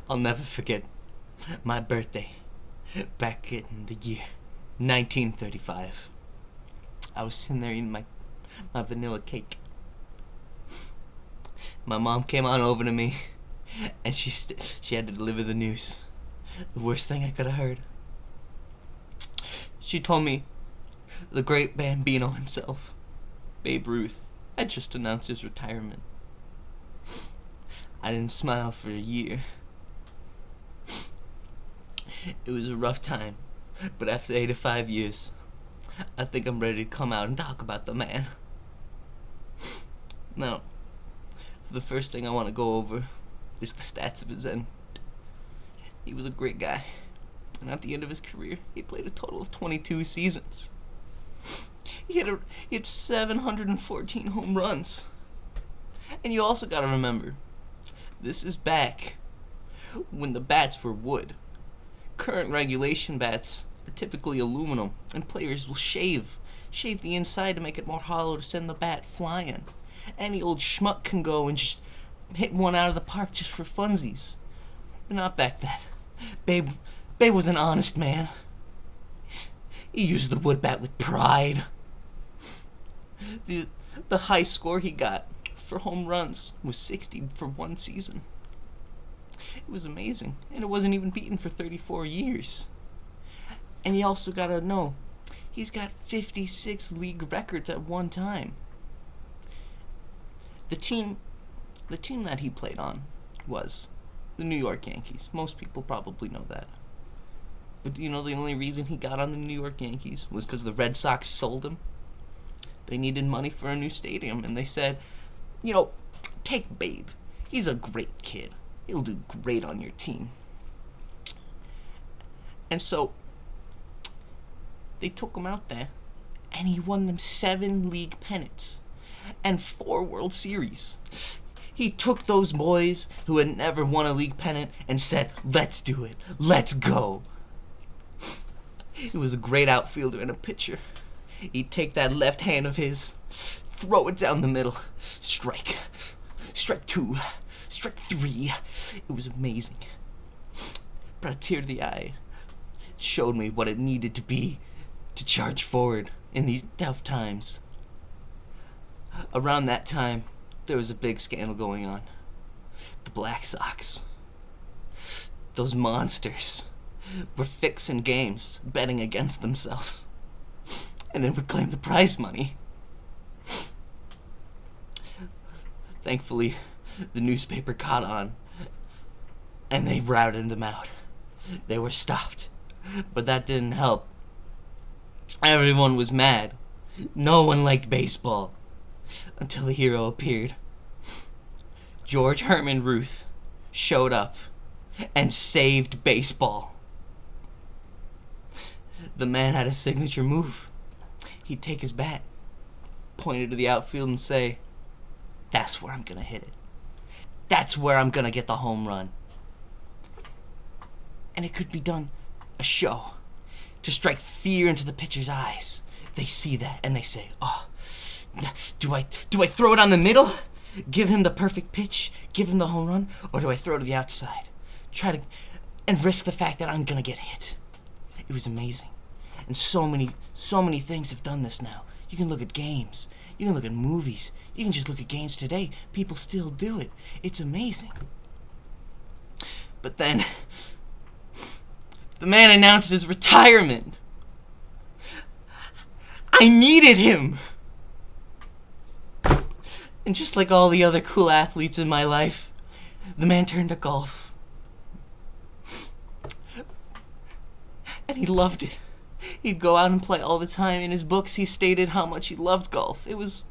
I'll never forget my birthday back in the year 1935. I was sitting there eating my vanilla cake. My mom came on over to me, and she had to deliver the news. The worst thing I could have heard. She told me the great Bambino himself, Babe Ruth, had just announced his retirement. I didn't smile for a year. It was a rough time, but after 85 years, I think I'm ready to come out and talk about the man. Now, the first thing I want to go over is the stats of his end. He was a great guy, and at the end of his career, he played a total of 22 seasons. He had 714 home runs. And you also got to remember, this is back when the bats were wood. Current regulation bats are typically aluminum, and players will shave the inside to make it more hollow to send the bat flying. Any old schmuck can go and just hit one out of the park just for funsies. But not back then. Babe was an honest man. He used the wood bat with pride. The high score he got for home runs was 60 for one season. It was amazing, and it wasn't even beaten for 34 years. And you also gotta know, he's got 56 league records at one time. The team that he played on was the New York Yankees. Most people probably know that. But you know the only reason he got on the New York Yankees was because the Red Sox sold him. They needed money for a new stadium, and they said, take Babe. He's a great kid. He'll do great on your team. And so they took him out there, and he won them 7 league pennants and 4 World Series. He took those boys who had never won a league pennant and said, let's do it. Let's go. He was a great outfielder and a pitcher. He'd take that left hand of his, throw it down the middle. Strike 2. Strike 3. It was amazing. Brought a tear to the eye. It showed me what it needed to be to charge forward in these tough times. Around that time, there was a big scandal going on. The Black Sox. Those monsters were fixing games, betting against themselves, and then would claim the prize money. Thankfully, the newspaper caught on, and they routed them out. They were stopped, but that didn't help. Everyone was mad. No one liked baseball, until the hero appeared. George Herman Ruth showed up and saved baseball. The man had a signature move. He'd take his bat, point it to the outfield, and say, that's where I'm gonna hit it. That's where I'm gonna get the home run. And it could be done a show to strike fear into the pitcher's eyes. They see that and they say, oh, do I throw it on the middle? Give him the perfect pitch, give him the home run, or do I throw to the outside? And risk the fact that I'm gonna get hit. It was amazing. And so many things have done this now. You can look at games, you can look at movies, you can just look at games today. People still do it. It's amazing. But then, the man announced his retirement. I needed him. And just like all the other cool athletes in my life, the man turned to golf. And he loved it. He'd go out and play all the time. In his books, he stated how much he loved golf. It was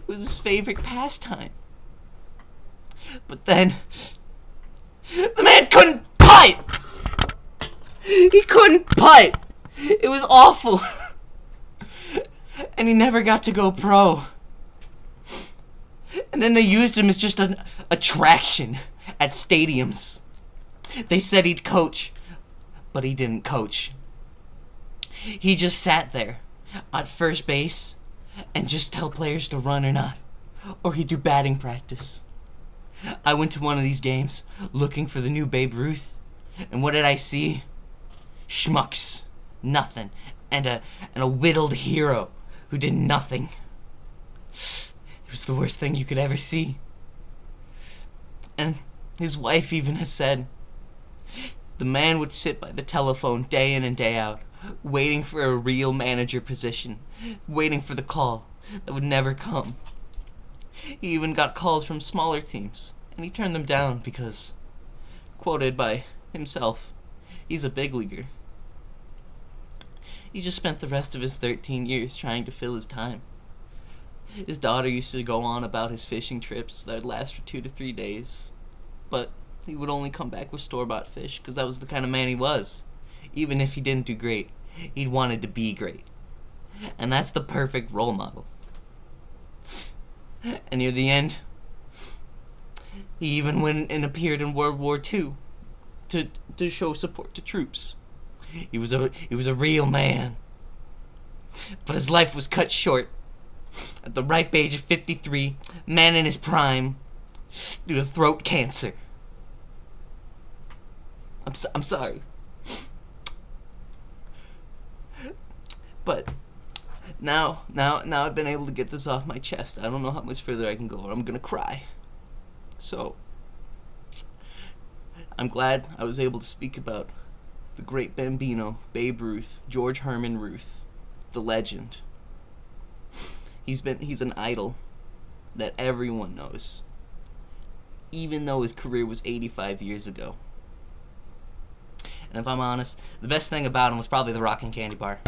his favorite pastime. But then, the man couldn't putt! He couldn't putt! It was awful. And he never got to go pro. And then they used him as just an attraction at stadiums. They said he'd coach, but he didn't coach. He just sat there at first base and just tell players to run or not. Or he'd do batting practice. I went to one of these games looking for the new Babe Ruth, and what did I see? Schmucks, nothing, and a whittled hero who did nothing. It was the worst thing you could ever see. And his wife even has said the man would sit by the telephone day in and day out, waiting for a real manager position, waiting for the call that would never come. He even got calls from smaller teams, and he turned them down because, quoted by himself, he's a big leaguer. He just spent the rest of his 13 years trying to fill his time. His daughter used to go on about his fishing trips that would last for 2 to 3 days, but he would only come back with store-bought fish because that was the kind of man he was. Even if he didn't do great, he wanted to be great. And that's the perfect role model. And near the end, he even went and appeared in World War II to show support to troops. He was a real man. But his life was cut short at the ripe age of 53, man in his prime, due to throat cancer. I'm sorry. But now I've been able to get this off my chest. I don't know how much further I can go, or I'm gonna cry. So I'm glad I was able to speak about the great Bambino, Babe Ruth, George Herman Ruth, the legend. He's an idol that everyone knows, even though his career was 85 years ago. And if I'm honest, the best thing about him was probably the Rockin' Candy Bar.